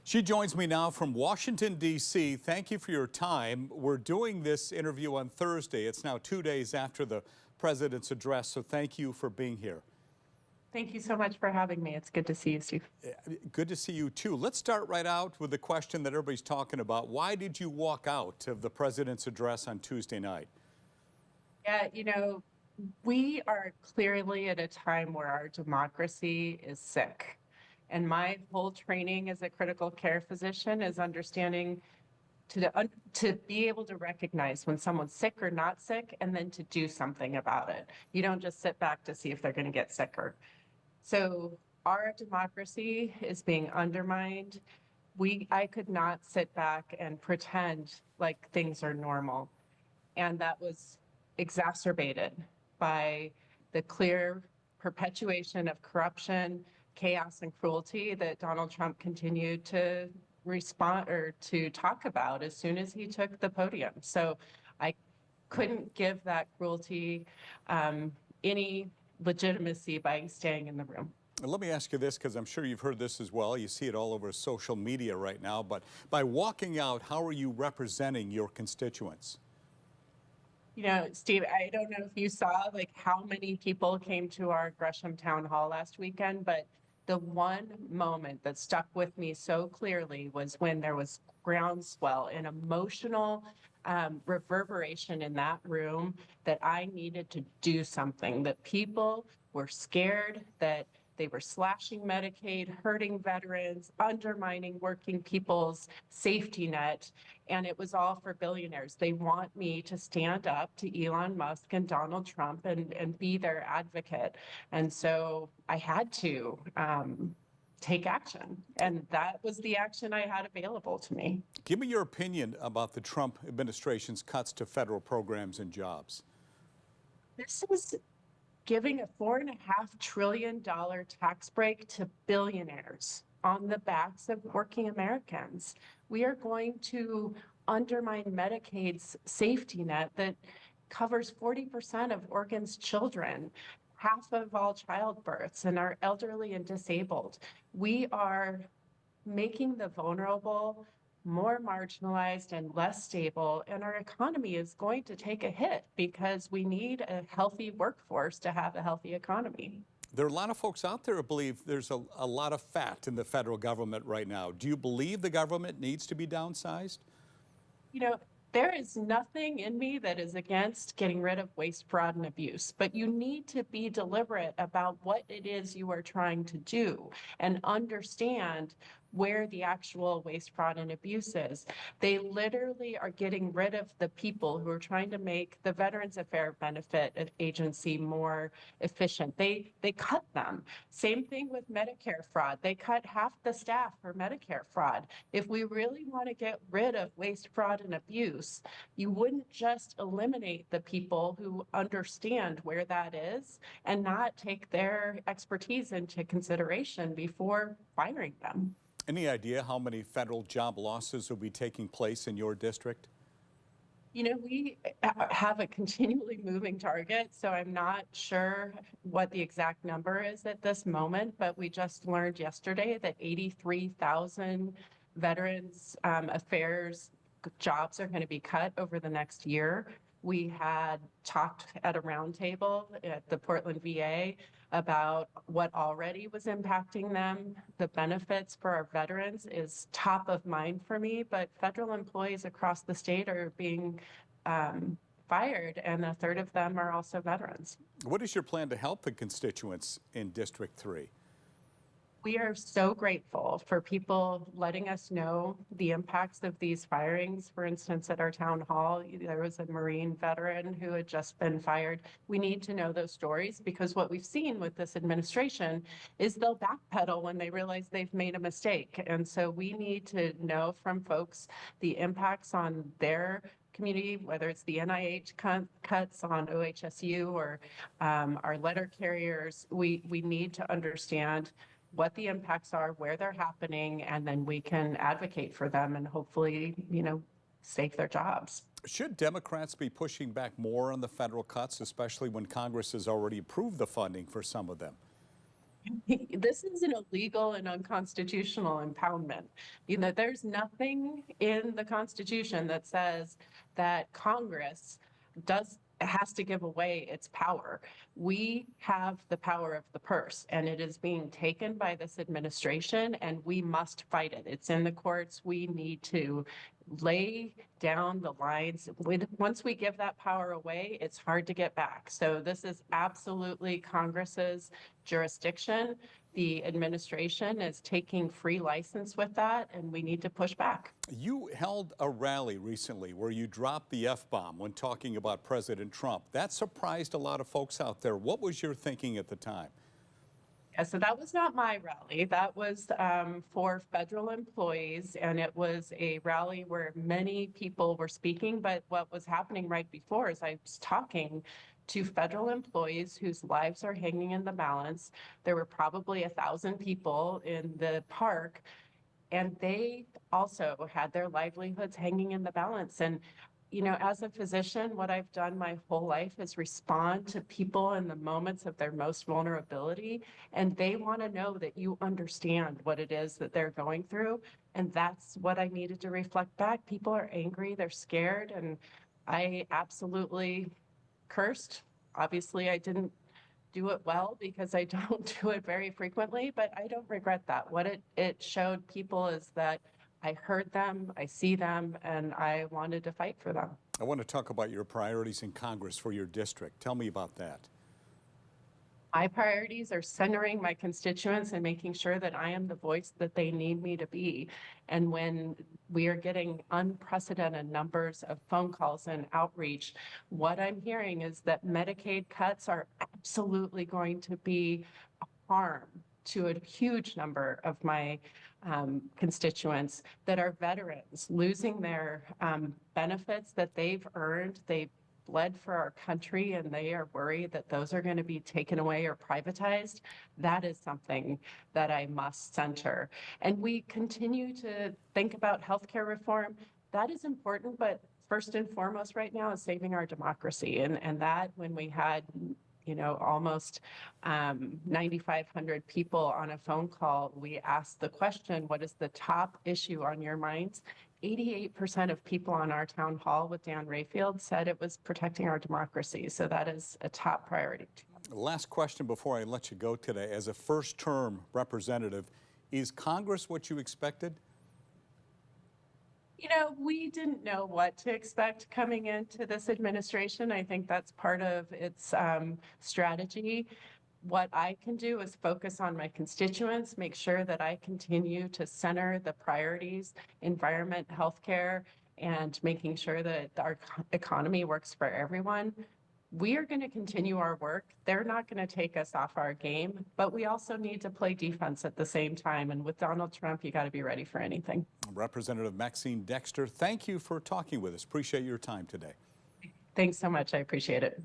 She joins me now from Washington, D.C. Thank you for your time. We're doing this interview on Thursday. It's now 2 days after the president's address, so thank you for being here. Thank you so much for having me. It's good to see you, Steve. Good to see you, too. Let's start right out with the question that everybody's talking about. Why did you walk out of the president's address on Tuesday night? Yeah, we are clearly at a time where our democracy is sick. And my whole training as a critical care physician is understanding to be able to recognize when someone's sick or not sick, and then to do something about it. You don't just sit back to see if they're going to get sicker. So our democracy is being undermined. I could not sit back and pretend like things are normal. And that was exacerbated by the clear perpetuation of corruption, chaos, and cruelty that Donald Trump continued to respond or to talk about as soon as he took the podium. So I couldn't give that cruelty any legitimacy by staying in the room. Let me ask you this, because I'm sure you've heard this as well. You see it all over social media right now. But by walking out, how are you representing your constituents? Steve, I don't know if you saw how many people came to our Gresham town hall last weekend, but the one moment that stuck with me so clearly was when there was groundswell and emotional reverberation in that room that I needed to do something, that people were scared, that they were slashing Medicaid, hurting veterans, undermining working people's safety net, and it was all for billionaires. They want me to stand up to Elon Musk and Donald Trump and be their advocate. And so I had to take action, and that was the action I had available to me. Give me your opinion about the Trump administration's cuts to federal programs and jobs. This is giving a $4.5 trillion tax break to billionaires on the backs of working Americans. We are going to undermine Medicaid's safety net that covers 40% of Oregon's children, half of all childbirths, and our elderly and disabled. We are making the vulnerable more marginalized and less stable, and our economy is going to take a hit because we need a healthy workforce to have a healthy economy. There are a lot of folks out there who believe there's a lot of fat in the federal government right now. Do you believe the government needs to be downsized? There is nothing in me that is against getting rid of waste, fraud, and abuse, but you need to be deliberate about what it is you are trying to do and understand where the actual waste, fraud, and abuse is. They literally are getting rid of the people who are trying to make the Veterans Affairs Benefit Agency more efficient. They cut them. Same thing with Medicare fraud. They cut half the staff for Medicare fraud. If we really want to get rid of waste, fraud, and abuse, you wouldn't just eliminate the people who understand where that is and not take their expertise into consideration before firing them. Any idea how many federal job losses will be taking place in your district? We have a continually moving target, so I'm not sure what the exact number is at this moment, but we just learned yesterday that 83,000 Veterans Affairs jobs are going to be cut over the next year. We had talked at a roundtable at the Portland VA about what already was impacting them. The benefits for our veterans is top of mind for me, but federal employees across the state are being fired, and a third of them are also veterans. What is your plan to help the constituents in District 3? We are so grateful for people letting us know the impacts of these firings. For instance, at our town hall, there was a Marine veteran who had just been fired. We need to know those stories because what we've seen with this administration is they'll backpedal when they realize they've made a mistake. And so we need to know from folks the impacts on their community, whether it's the NIH cuts on OHSU or our letter carriers. We need to understand what the impacts are, where they're happening, and then we can advocate for them and hopefully, save their jobs. Should Democrats be pushing back more on the federal cuts, especially when Congress has already approved the funding for some of them? This is an illegal and unconstitutional impoundment. There's nothing in the Constitution that says that Congress has to give away its power. We have the power of the purse, and it is being taken by this administration, and we must fight it. It's in the courts. We need to lay down the lines. Once we give that power away, it's hard to get back. So this is absolutely Congress's jurisdiction. The administration is taking free license with that, and we need to push back. You held a rally recently where you dropped the F-bomb when talking about President Trump. That surprised a lot of folks out there. What was your thinking at the time? Yeah, so that was not my rally. That was for federal employees, and it was a rally where many people were speaking. But what was happening right before is I was talking to federal employees whose lives are hanging in the balance. There were probably 1,000 people in the park, and they also had their livelihoods hanging in the balance. And as a physician, what I've done my whole life is respond to people in the moments of their most vulnerability. And they want to know that you understand what it is that they're going through. And that's what I needed to reflect back. People are angry, they're scared, and I absolutely cursed. Obviously, I didn't do it well because I don't do it very frequently, but I don't regret that. What it showed people is that I heard them, I see them, and I wanted to fight for them. I want to talk about your priorities in Congress for your district. Tell me about that. My priorities are centering my constituents and making sure that I am the voice that they need me to be. And when we are getting unprecedented numbers of phone calls and outreach, what I'm hearing is that Medicaid cuts are absolutely going to be a harm to a huge number of my constituents that are veterans losing their benefits that they've earned. They've bled for our country, and they are worried that those are going to be taken away or privatized. That is something that I must center. And we continue to think about healthcare reform. That is important, but first and foremost right now is saving our democracy. And that, when we had almost 9,500 people on a phone call, we asked the question, what is the top issue on your minds? 88% of people on our town hall with Dan Rayfield said it was protecting our democracy. So that is a top priority. Last question before I let you go today. As a first-term representative, is Congress what you expected? We didn't know what to expect coming into this administration. I think that's part of its strategy. What I can do is focus on my constituents, make sure that I continue to center the priorities, environment, healthcare, and making sure that our economy works for everyone. We are going to continue our work. They're not going to take us off our game, but we also need to play defense at the same time. And with Donald Trump, you got to be ready for anything. Representative Maxine Dexter, thank you for talking with us. Appreciate your time today. Thanks so much. I appreciate it.